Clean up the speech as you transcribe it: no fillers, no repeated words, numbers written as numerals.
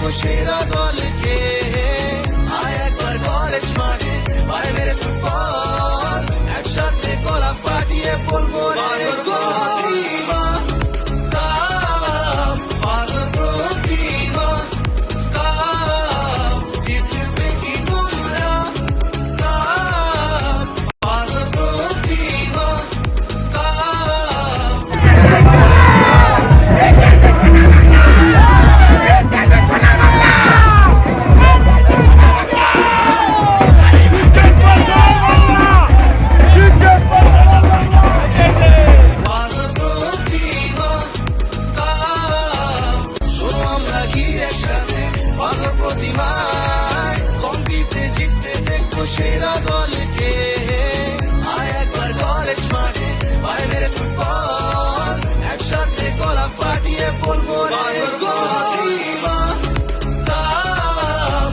দেখবো সেরা দলকে। আয় একবার কলেজ মাঠে ভাই মেরে ফুটবল, একসাথে গলা ফাটিয়ে বলবো রে প্রতিভা কাপ, পাগল প্রতিভা কাপ, জিতবে কি তোমরা কাপ, পাগল প্রতিভা কাপ। প্রতিমায় কম্পিতে জিততে দেখবো সেরা দলকে।